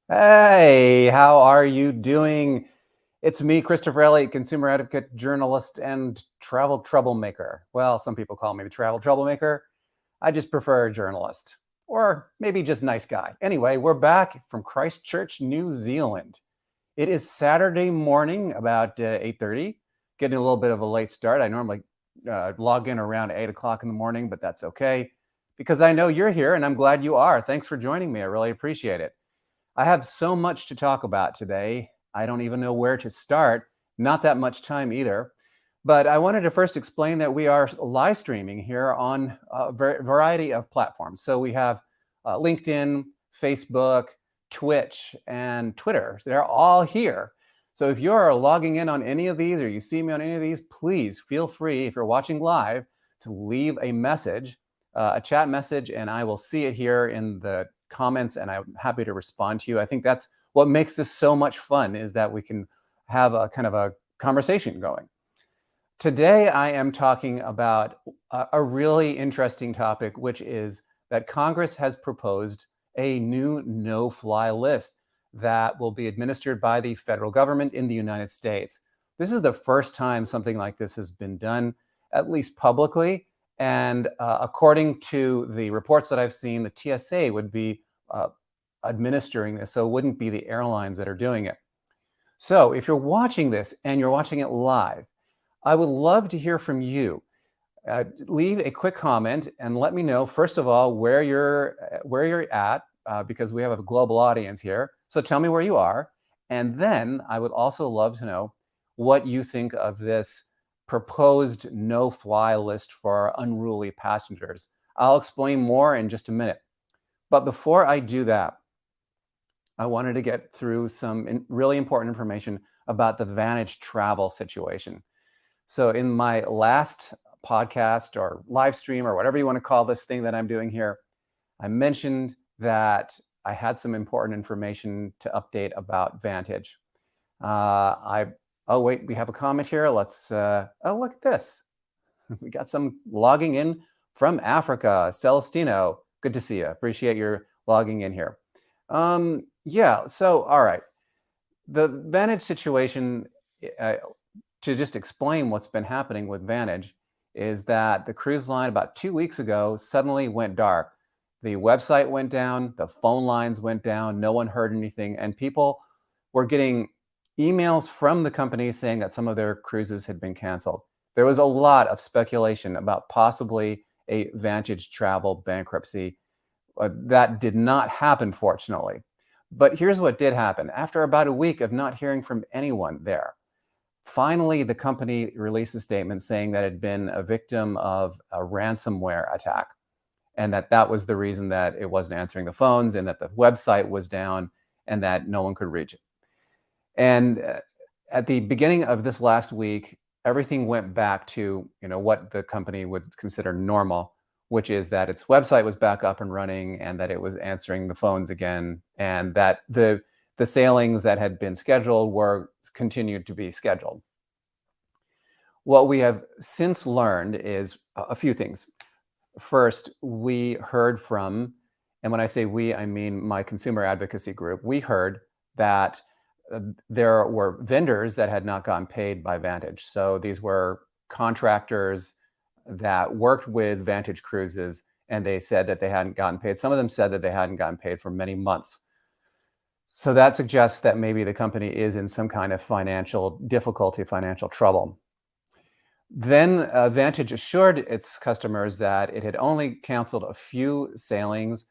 Hey, how are you doing? It's me, Christopher Elliott, consumer advocate, journalist, and travel troublemaker. Well, some people call me the travel troublemaker. I just prefer journalist, or maybe just nice guy. Anyway, we're back from Christchurch, New Zealand. It is Saturday morning, about 8:30. Getting a little bit of a late start. I normally log in around 8 o'clock in the morning, but that's okay because I know you're here, and I'm glad you are. Thanks for joining me. I really appreciate it. I have so much to talk about today. I don't even know where to start. Not that much time either. But I wanted to first explain that we are live streaming here on a variety of platforms. So we have LinkedIn, Facebook, Twitch, and Twitter. They're all here. So if you're logging in on any of these or you see me on any of these, please feel free, if you're watching live, to leave a message, a chat message, and I will see it here in the comments, and I'm happy to respond to you. I think that's what makes this so much fun, is that we can have a kind of a conversation going. Today, I am talking about a really interesting topic, which is that Congress has proposed a new no-fly list that will be administered by the federal government in the United States. This is the first time something like this has been done, at least publicly. And according to the reports that I've seen, the TSA would be administering this, so it wouldn't be the airlines that are doing it. So if you're watching this and you're watching it live, I would love to hear from you. Leave a quick comment and let me know, first of all, where you're at, because we have a global audience here. So tell me where you are. And then I would also love to know what you think of this proposed no-fly list for unruly passengers. I'll explain more in just a minute. But before I do that, I wanted to get through some really important information about the Vantage Travel situation. So in my last podcast or live stream or whatever you want to call this thing that I'm doing here, I mentioned that I had some important information to update about Vantage. Oh wait, we have a comment here. Let's, oh, look at this. We got some logging in from Africa. Celestino, good to see you. Appreciate your logging in here. Yeah, so all right. The Vantage situation, to just explain what's been happening with Vantage, is that the cruise line about 2 weeks ago suddenly went dark. The website went down, the phone lines went down, no one heard anything, and people were getting emails from the company saying that some of their cruises had been canceled. There was a lot of speculation about possibly a Vantage Travel bankruptcy. That did not happen, fortunately. But here's what did happen. After about a week of not hearing from anyone there, finally, the company released a statement saying that it had been a victim of a ransomware attack, and that was the reason that it wasn't answering the phones, and that the website was down, and that no one could reach it. And at the beginning of this last week, everything went back to what the company would consider normal, which is that its website was back up and running, and that it was answering the phones again, and that the sailings that had been scheduled were continued to be scheduled. What we have since learned is a few things. First, we heard from, and when I say we, I mean my consumer advocacy group, we heard that there were vendors that had not gotten paid by Vantage. So these were contractors that worked with Vantage Cruises, and they said that they hadn't gotten paid. Some of them said that they hadn't gotten paid for many months. So that suggests that maybe the company is in some kind of financial difficulty, financial trouble. Then Vantage assured its customers that it had only canceled a few sailings,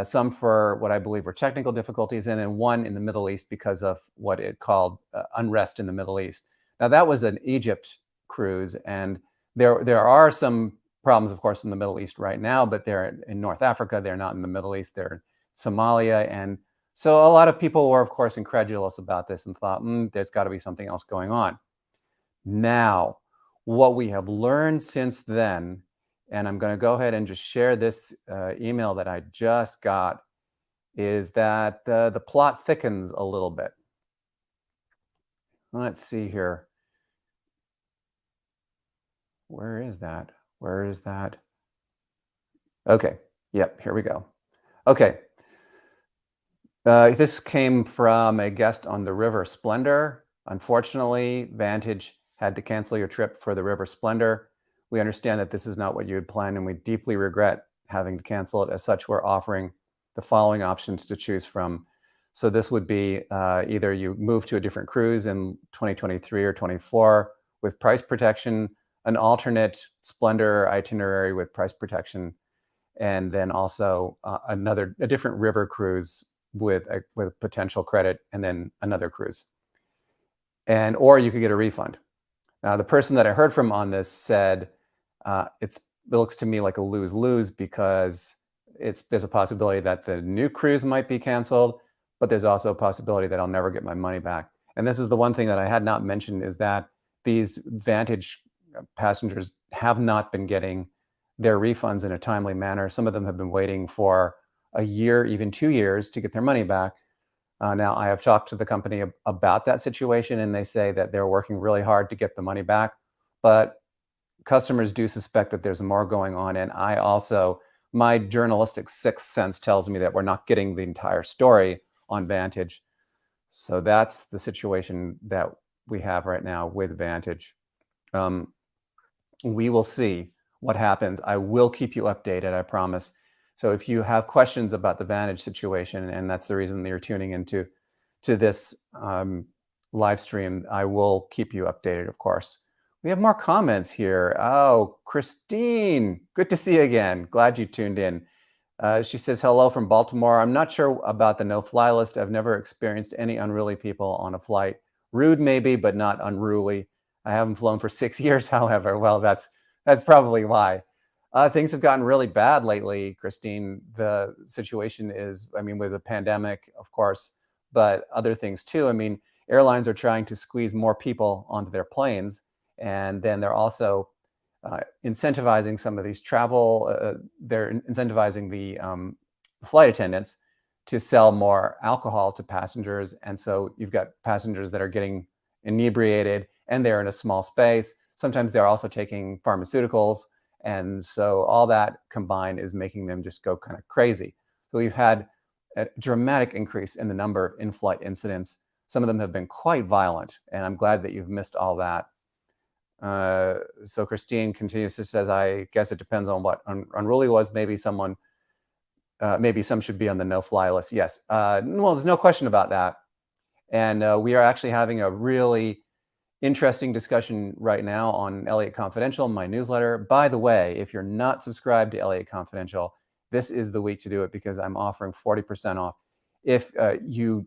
some for what I believe were technical difficulties, and then one in the Middle East because of what it called unrest in the Middle East. Now, that was an Egypt cruise, and there are some problems, of course, in the Middle East right now, but they're in North Africa. They're not in the Middle East. They're in Somalia. And so a lot of people were, of course, incredulous about this and thought, there's got to be something else going on. Now, what we have learned since then, and I'm going to go ahead and just share this email that I just got, is that the plot thickens a little bit. Let's see here. Where is that? Where is that? Okay. Yep, here we go. Okay. This came from a guest on the River Splendor. Unfortunately, Vantage had to cancel your trip for the River Splendor. We understand that this is not what you had planned, and we deeply regret having to cancel it. As such, we're offering the following options to choose from. So this would be either you move to a different cruise in 2023 or 24 with price protection, an alternate Splendor itinerary with price protection, and then also a different river cruise with potential credit, and then another cruise. Or you could get a refund. Now, the person that I heard from on this said it looks to me like a lose-lose because there's a possibility that the new cruise might be canceled, but there's also a possibility that I'll never get my money back. And this is the one thing that I had not mentioned, is that these Vantage passengers have not been getting their refunds in a timely manner. Some of them have been waiting for a year, even 2 years, to get their money back. Now, I have talked to the company about that situation, and they say that they're working really hard to get the money back. But customers do suspect that there's more going on. And my journalistic sixth sense tells me that we're not getting the entire story on Vantage. So that's the situation that we have right now with Vantage. We will see what happens. I will keep you updated, I promise. So if you have questions about the Vantage situation, and that's the reason that you're tuning into this live stream, I will keep you updated, of course. We have more comments here. Oh, Christine, good to see you again. Glad you tuned in. She says, hello from Baltimore. I'm not sure about the no-fly list. I've never experienced any unruly people on a flight. Rude maybe, but not unruly. I haven't flown for 6 years, however. Well, that's probably why. Things have gotten really bad lately, Christine. The situation is, I mean, with the pandemic, of course, but other things too. I mean, airlines are trying to squeeze more people onto their planes, and then they're also incentivizing some of these they're incentivizing the flight attendants to sell more alcohol to passengers. And so you've got passengers that are getting inebriated, and they're in a small space. Sometimes they're also taking pharmaceuticals. And so all that combined is making them just go kind of crazy. So we've had a dramatic increase in the number of in-flight incidents. Some of them have been quite violent, and I'm glad that you've missed all that. So Christine continues to says, I guess it depends on what unruly was. Maybe some should be on the no-fly list. Yes. Well, there's no question about that. And we are actually having a really interesting discussion right now on Elliott Confidential, my newsletter. By the way, if you're not subscribed to Elliott Confidential, this is the week to do it, because I'm offering 40% off. If you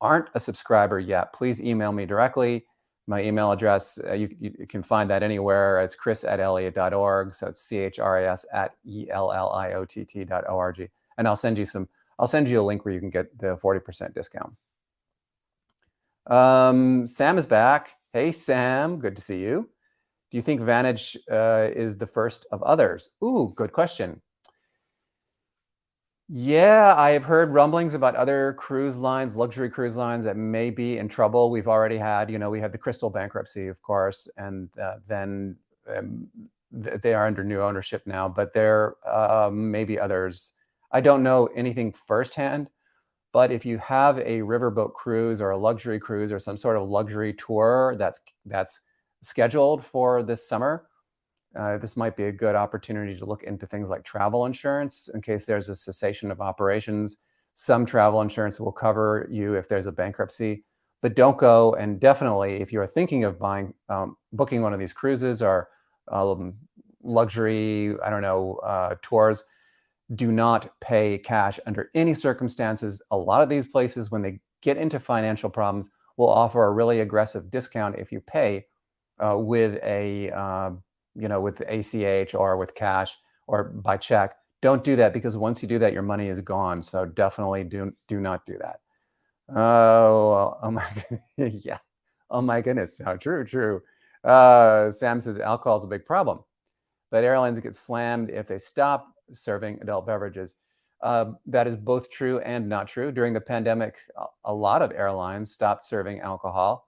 aren't a subscriber yet, please email me directly. My email address, you can find that anywhere. It's chris@elliott.org. So it's chris@elliott.org. And I'll send you a link where you can get the 40% discount. Sam is back. Hey, Sam, good to see you. Do you think Vantage is the first of others? Ooh, good question. Yeah, I have heard rumblings about other cruise lines, luxury cruise lines, that may be in trouble. We've already had, we had the Crystal bankruptcy, of course, and then they are under new ownership now, but there may be others. I don't know anything firsthand, but if you have a riverboat cruise or a luxury cruise or some sort of luxury tour that's scheduled for this summer, this might be a good opportunity to look into things like travel insurance in case there's a cessation of operations. Some travel insurance will cover you if there's a bankruptcy, but don't go. And definitely, if you're thinking of booking one of these cruises or luxury, tours, do not pay cash under any circumstances. A lot of these places, when they get into financial problems, will offer a really aggressive discount if you pay with ACH or with cash or by check. Don't do that, because once you do that, your money is gone. So definitely do not do that. Oh my goodness. Yeah. Oh my goodness. How true. Sam says alcohol is a big problem, but airlines get slammed if they stop serving adult beverages. That is both true and not true. During the pandemic, a lot of airlines stopped serving alcohol,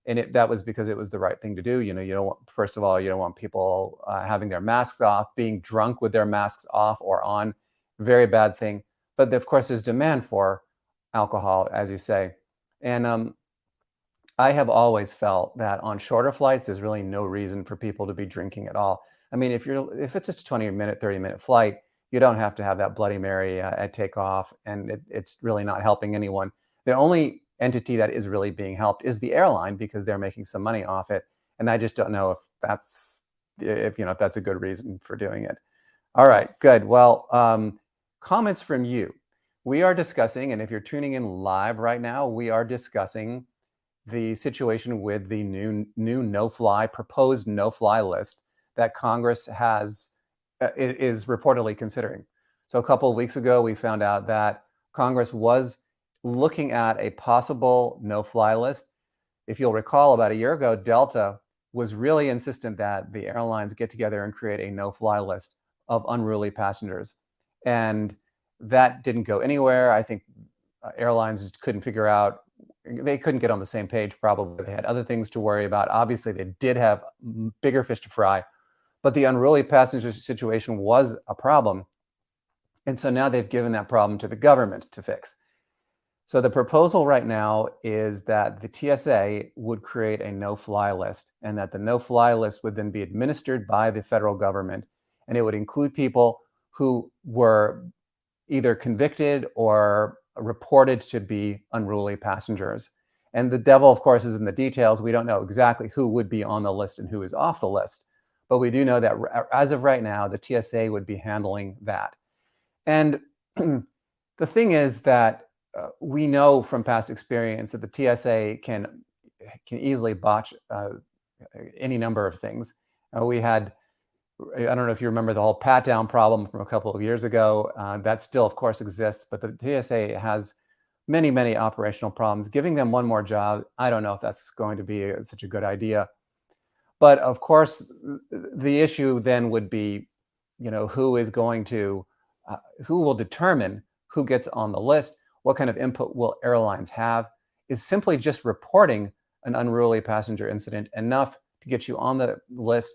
and that was because it was the right thing to do. You don't want, first of all, you don't want people having their masks off, being drunk with their masks off or on. Very bad thing. But of course, there's demand for alcohol, as you say. And I have always felt that on shorter flights, there's really no reason for people to be drinking at all. I mean, if it's just a 20-minute, 30-minute flight, you don't have to have that Bloody Mary at takeoff, and it's really not helping anyone. The only entity that is really being helped is the airline because they're making some money off it, and I just don't know if that's a good reason for doing it. All right, good. Well, comments from you. We are discussing, and if you're tuning in live right now, we are discussing the situation with the new no-fly proposed no-fly list that Congress is reportedly considering. So a couple of weeks ago, we found out that Congress was looking at a possible no-fly list. If you'll recall, about a year ago, Delta was really insistent that the airlines get together and create a no-fly list of unruly passengers, and that didn't go anywhere. I think airlines just couldn't figure out, they couldn't get on the same page, probably. They had other things to worry about. Obviously, they did have bigger fish to fry, but the unruly passenger situation was a problem. And so now they've given that problem to the government to fix. So the proposal right now is that the TSA would create a no-fly list, and that the no-fly list would then be administered by the federal government, and it would include people who were either convicted or reported to be unruly passengers. And the devil, of course, is in the details. We don't know exactly who would be on the list and who is off the list. But we do know that as of right now, the TSA would be handling that. And the thing is that we know from past experience that the TSA can easily botch any number of things. We had, I don't know if you remember the whole pat down problem from a couple of years ago. That still, of course, exists, but the TSA has many, many operational problems. Giving them one more job, I don't know if that's going to be such a good idea. But of course, the issue then would be, who is going to, who will determine who gets on the list? What kind of input will airlines have? Is simply just reporting an unruly passenger incident enough to get you on the list?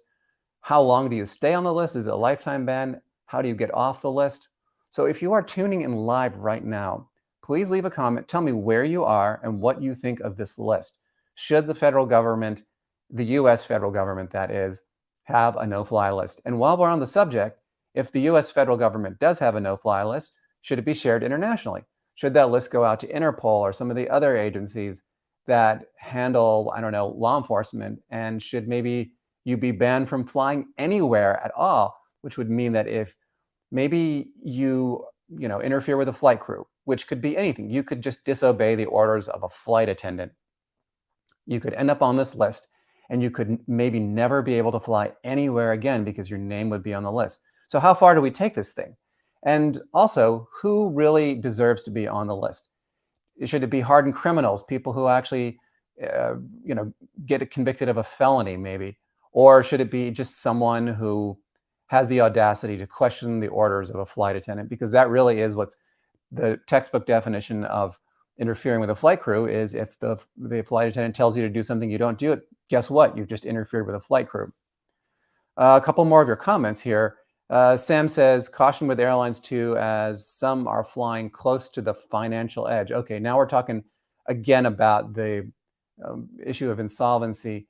How long do you stay on the list? Is it a lifetime ban? How do you get off the list? So if you are tuning in live right now, please leave a comment. Tell me where you are and what you think of this list. Should the federal government, the US federal government that is, have a no-fly list? And while we're on the subject, if the US federal government does have a no-fly list, should it be shared internationally? Should that list go out to Interpol or some of the other agencies that handle, I don't know, law enforcement? And should maybe you be banned from flying anywhere at all, which would mean that if maybe you interfere with a flight crew, which could be anything, you could just disobey the orders of a flight attendant, you could end up on this list, and you could maybe never be able to fly anywhere again because your name would be on the list. So how far do we take this thing? And also, who really deserves to be on the list? Should it be hardened criminals, people who actually get convicted of a felony maybe? Or should it be just someone who has the audacity to question the orders of a flight attendant? Because that really is what's the textbook definition of interfering with a flight crew is if the flight attendant tells you to do something, you don't do it. Guess what? You've just interfered with a flight crew. A couple more of your comments here. Sam says, caution with airlines too, as some are flying close to the financial edge. Okay, now we're talking again about the issue of insolvency.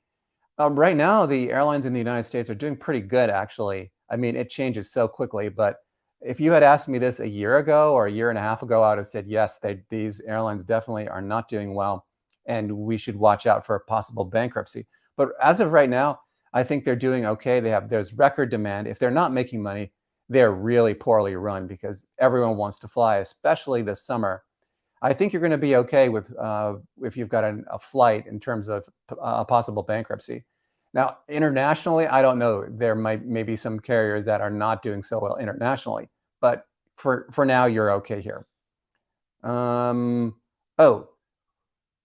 Right now, the airlines in the United States are doing pretty good, actually. I mean, it changes so quickly, but if you had asked me this a year ago or a year and a half ago, I would have said, yes, these airlines definitely are not doing well, and we should watch out for a possible bankruptcy. But as of right now, I think they're doing okay. There's record demand. If they're not making money, they're really poorly run because everyone wants to fly, especially this summer. I think you're going to be okay with if you've got a flight in terms of a possible bankruptcy. Now, internationally, I don't know. There may be some carriers that are not doing so well internationally, but for now, you're okay here. Oh,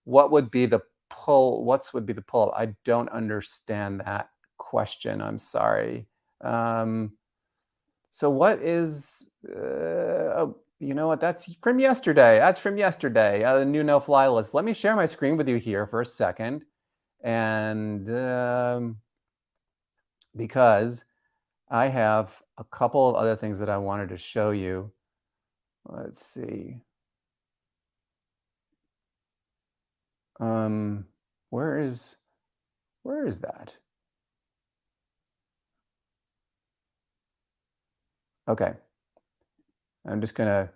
what would be the pull? What would be the pull? I don't understand that question. I'm sorry. So what is? Oh, you know what? That's from yesterday. That's from yesterday. The new no-fly list. Let me share my screen with you here for a second, and because I have a couple of other things that I wanted to show you. Let's see. Um, where is where is that? Okay, I'm just gonna.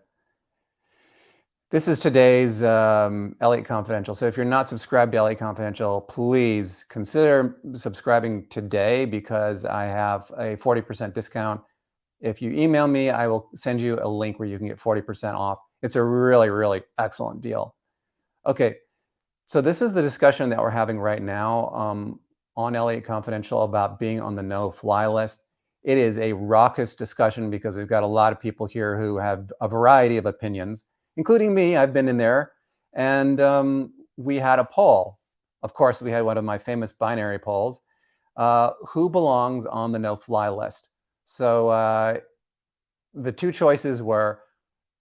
This is today's Elliott Confidential. So if you're not subscribed to Elliott Confidential, please consider subscribing today because I have a 40% discount. If you email me, I will send you a link where you can get 40% off. It's a really, really excellent deal. Okay, so this is the discussion that we're having right now on Elliott Confidential about being on the no-fly list. It is a raucous discussion because we've got a lot of people here who have a variety of opinions, including me. I've been in there, and we had a poll. Of course, we had one of my famous binary polls. Who belongs on the no-fly list? So the two choices were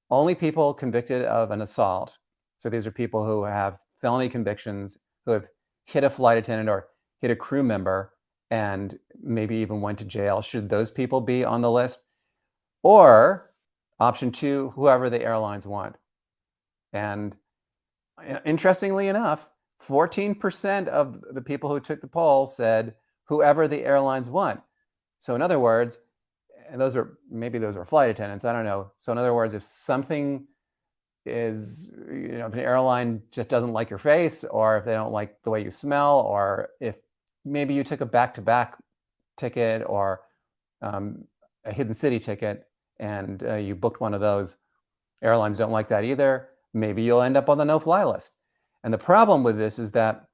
only people convicted of an assault. So these are people who have felony convictions, who have hit a flight attendant or hit a crew member and maybe even went to jail. Should those people be on the list? Or option two, whoever the airlines want. And interestingly enough, 14% of the people who took the poll said whoever the airlines want. So in other words, and those are flight attendants, I don't know. So in other words, if something is, if an airline just doesn't like your face, or if they don't like the way you smell, or if maybe you took a back-to-back ticket or um, a hidden city ticket and you booked one of those, airlines don't like that either. Maybe you'll end up on the no-fly list. And the problem with this is that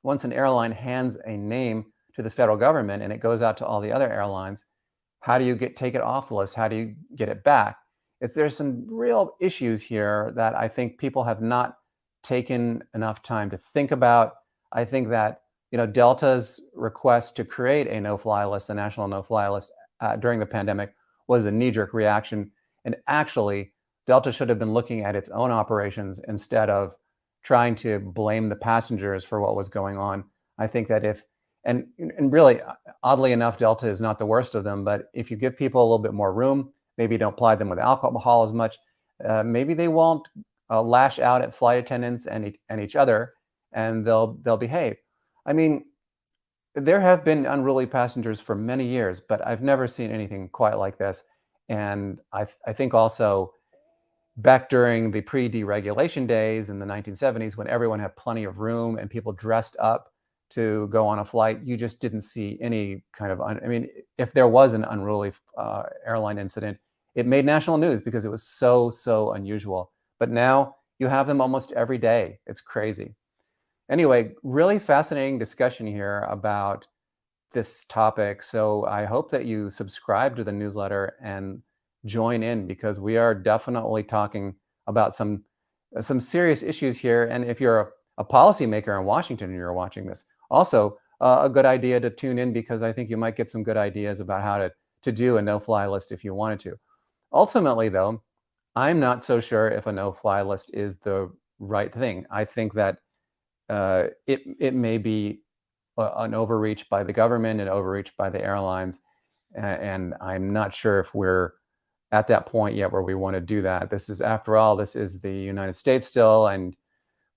once an airline hands a name to the federal government and it goes out to all the other airlines, how do you take it off the list? How do you get it back? There's some real issues here that I think people have not taken enough time to think about. I think that Delta's request to create a no-fly list, a national no-fly list during the pandemic, was a knee-jerk reaction. And actually, Delta should have been looking at its own operations instead of trying to blame the passengers for what was going on. I think that if and really, oddly enough, Delta is not the worst of them. But if you give people a little bit more room, maybe don't ply them with alcohol as much, maybe they won't lash out at flight attendants and each other, and they'll behave. I mean, there have been unruly passengers for many years, but I've never seen anything quite like this. And I think also back during the pre-deregulation days in the 1970s, when everyone had plenty of room and people dressed up to go on a flight, you just didn't see any kind of, I mean, if there was an unruly airline incident, it made national news because it was so unusual. But now you have them almost every day. It's crazy. Anyway, really fascinating discussion here about this topic. So I hope that you subscribe to the newsletter and join in because we are definitely talking about some serious issues here. And if you're a policymaker in Washington and you're watching this, also a good idea to tune in because I think you might get some good ideas about how to do a no-fly list if you wanted to. Ultimately, though, I'm not so sure if a no-fly list is the right thing. I think that it may be an overreach by the government and overreach by the airlines. And I'm not sure if we're at that point yet where we want to do that. This is, after all, this is the United States still, and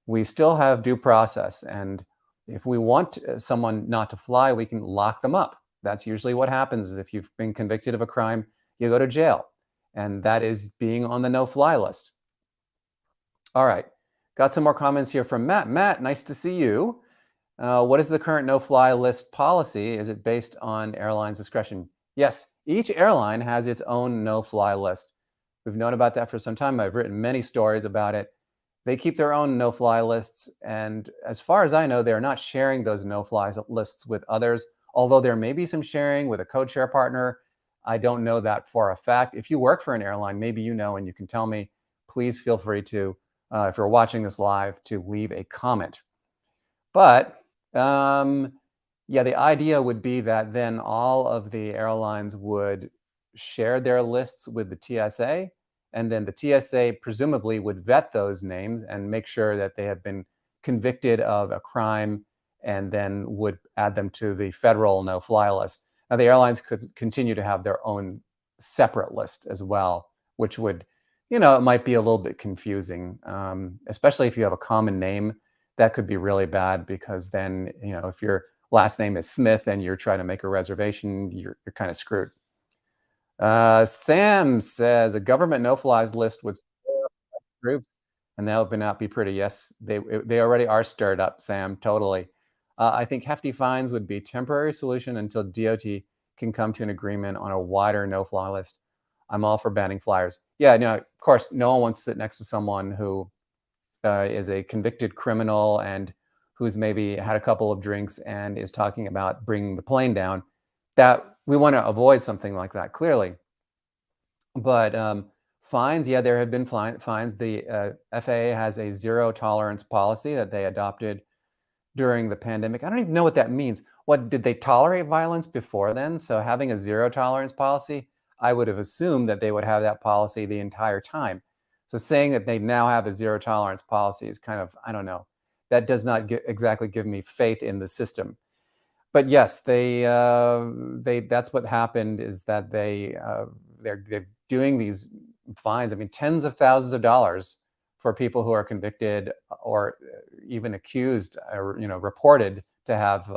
we still have due process. And if we want someone not to fly, we can lock them up. That's usually what happens is if you've been convicted of a crime, you go to jail. And that is being on the no-fly list. All right. Got some more comments here from Matt. Matt, nice to see you. What is the current no-fly list policy? Is it based on airlines' discretion? Yes, each airline has its own no-fly list. We've known about that for some time. I've written many stories about it. They keep their own no-fly lists, and as far as I know, they're not sharing those no-fly lists with others, although there may be some sharing with a code-share partner. I don't know that for a fact. If you work for an airline, maybe you know and you can tell me. Please feel free to, if you're watching this live, to leave a comment. But yeah, the idea would be that then all of the airlines would share their lists with the TSA, and then the TSA presumably would vet those names and make sure that they have been convicted of a crime, and then would add them to the federal no-fly list. Now, the airlines could continue to have their own separate list as well, which would, it might be a little bit confusing, especially if you have a common name. that could be really bad because then, if your last name is Smith and you're trying to make a reservation, you're kind of screwed. Sam says a government no-flies list would stir up groups, and that would not be pretty. Yes, they already are stirred up, Sam. Totally. I think hefty fines would be temporary solution until DOT can come to an agreement on a wider no-fly list. I'm all for banning flyers. Yeah, no, of course, no one wants to sit next to someone who is a convicted criminal and who's maybe had a couple of drinks and is talking about bringing the plane down. That we want to avoid something like that, clearly. But fines, yeah, there have been fines. The FAA has a zero tolerance policy that they adopted during the pandemic. I don't even know what that means. What did they tolerate violence before then? So having a zero tolerance policy, I would have assumed that they would have that policy the entire time. So saying that they now have a zero tolerance policy is kind of, I don't know. That does not exactly give me faith in the system. But yes, they that's what happened is that they're doing these fines. I mean, tens of thousands of dollars for people who are convicted or even accused or reported to have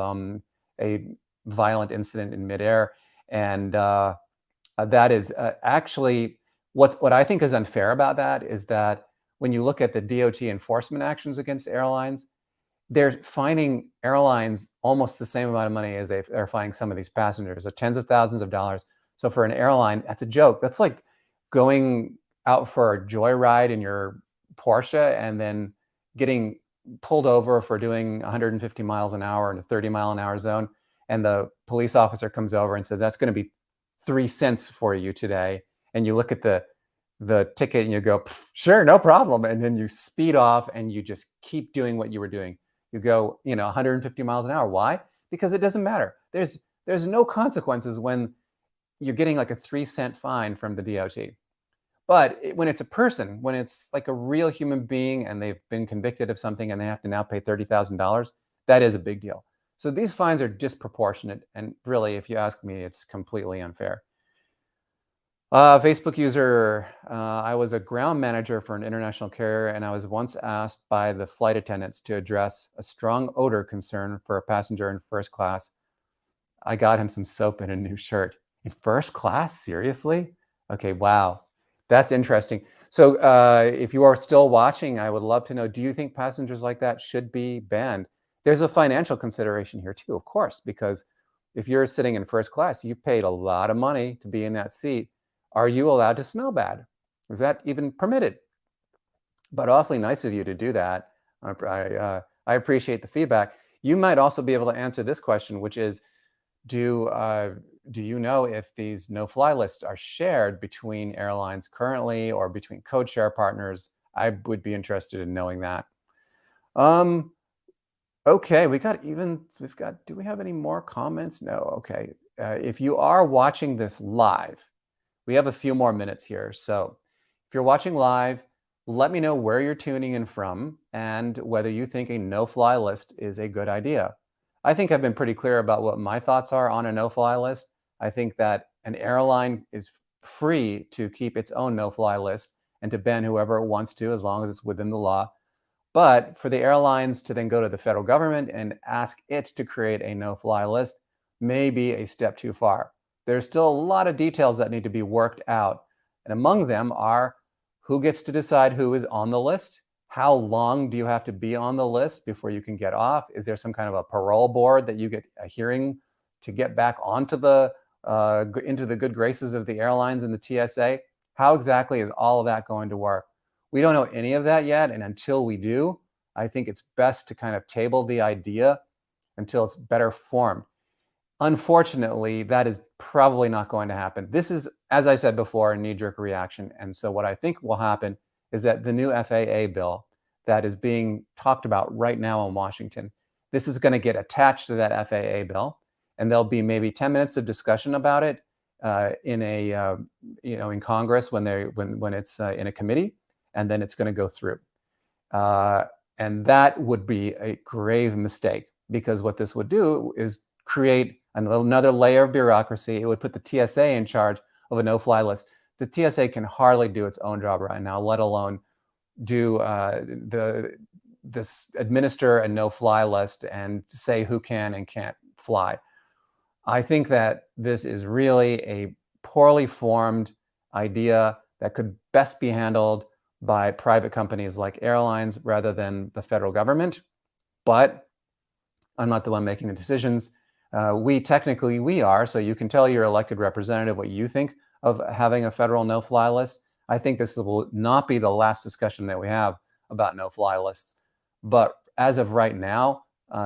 a violent incident in midair, and that is actually what I think is unfair about that is that when you look at the DOT enforcement actions against airlines, they're fining airlines almost the same amount of money as they're fining some of these passengers, so tens of thousands of dollars. So for an airline, that's a joke. That's like going out for a joyride in your Porsche and then getting pulled over for doing 150 miles an hour in a 30-mile-an-hour zone. And the police officer comes over and says, that's going to be 3 cents for you today. And you look at the ticket and you go, sure, no problem. And then you speed off and you just keep doing what you were doing. You go, 150 miles an hour. Why? Because it doesn't matter. There's no consequences when you're getting like a 3-cent fine from the DOT. But when it's a person, when it's like a real human being and they've been convicted of something and they have to now pay $30,000, that is a big deal. So these fines are disproportionate. And really, if you ask me, it's completely unfair. Facebook user, I was a ground manager for an international carrier, and I was once asked by the flight attendants to address a strong odor concern for a passenger in first class. I got him some soap and a new shirt. In first class? Seriously? Okay, wow. That's interesting. So if you are still watching, I would love to know, do you think passengers like that should be banned? There's a financial consideration here too, of course, because if you're sitting in first class, you paid a lot of money to be in that seat. Are you allowed to smell bad? Is that even permitted? But awfully nice of you to do that. I appreciate the feedback. You might also be able to answer this question, which is, do you know if these no-fly lists are shared between airlines currently or between code share partners? I would be interested in knowing that. Okay, do we have any more comments? No, okay. If you are watching this live, we have a few more minutes here. So if you're watching live, let me know where you're tuning in from and whether you think a no-fly list is a good idea. I think I've been pretty clear about what my thoughts are on a no-fly list. I think that an airline is free to keep its own no-fly list and to ban whoever it wants to as long as it's within the law. But for the airlines to then go to the federal government and ask it to create a no-fly list may be a step too far. There's still a lot of details that need to be worked out. And among them are who gets to decide who is on the list? How long do you have to be on the list before you can get off? Is there some kind of a parole board that you get a hearing to get back onto into the good graces of the airlines and the TSA? How exactly is all of that going to work? We don't know any of that yet. And until we do, I think it's best to kind of table the idea until it's better formed. Unfortunately, that is probably not going to happen. This is, as I said before, a knee-jerk reaction. And so what I think will happen is that the new FAA bill that is being talked about right now in Washington, this is going to get attached to that FAA bill, and there'll be maybe 10 minutes of discussion about it in Congress when it's in a committee, and then it's going to go through. And that would be a grave mistake, because what this would do is create another layer of bureaucracy. It would put the TSA in charge of a no-fly list. The TSA can hardly do its own job right now, let alone do administer a no-fly list and say who can and can't fly. I think that this is really a poorly formed idea that could best be handled by private companies like airlines rather than the federal government. But I'm not the one making the decisions. We are, so you can tell your elected representative what you think of having a federal no-fly list. I think this will not be the last discussion that we have about no-fly lists. But as of right now,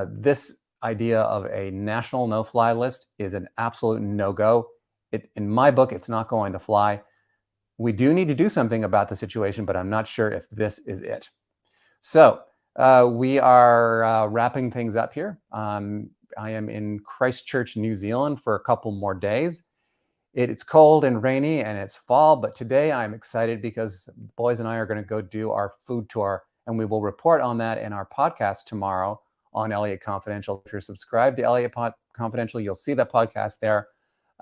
this idea of a national no-fly list is an absolute no-go. In my book, it's not going to fly. We do need to do something about the situation, but I'm not sure if this is it. So we are wrapping things up here. I am in Christchurch, New Zealand for a couple more days. It's cold and rainy and it's fall, but today I'm excited because the boys and I are going to go do our food tour, and we will report on that in our podcast tomorrow on Elliott Confidential. If you're subscribed to Elliott Confidential, you'll see that podcast there.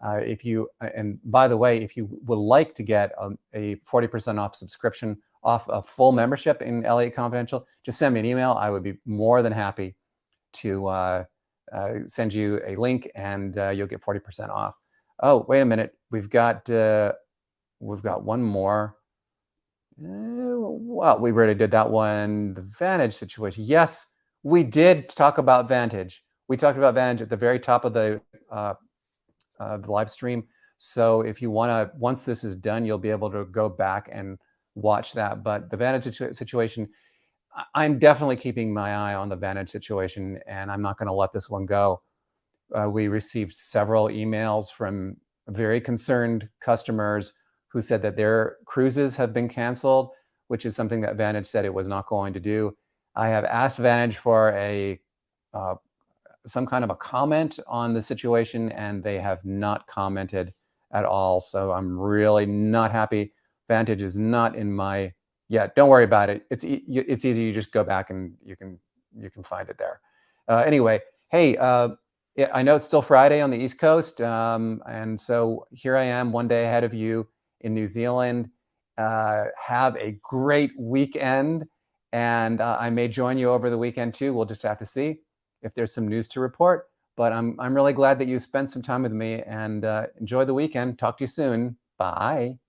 And by the way, if you would like to get a 40% off subscription off a full membership in Elliott Confidential, just send me an email. I would be more than happy to send you a link, and you'll get 40% off. Oh, wait a minute. We've got one more. Well, we already did that one. The Vantage situation. Yes, we did talk about Vantage. We talked about Vantage at the very top of the live stream. So if you want to, once this is done, you'll be able to go back and watch that. But the Vantage situation, I'm definitely keeping my eye on the Vantage situation, and I'm not going to let this one go. We received several emails from very concerned customers who said that their cruises have been canceled, which is something that Vantage said it was not going to do. I have asked Vantage for some kind of a comment on the situation, and they have not commented at all. So I'm really not happy. Vantage is not in my, don't worry about it. It's easy. You just go back and you can find it there. Anyway, hey, I know it's still Friday on the East Coast. And so here I am one day ahead of you in New Zealand. Have a great weekend. And I may join you over the weekend too. We'll just have to see if there's some news to report. But I'm really glad that you spent some time with me, and enjoy the weekend. Talk to you soon. Bye.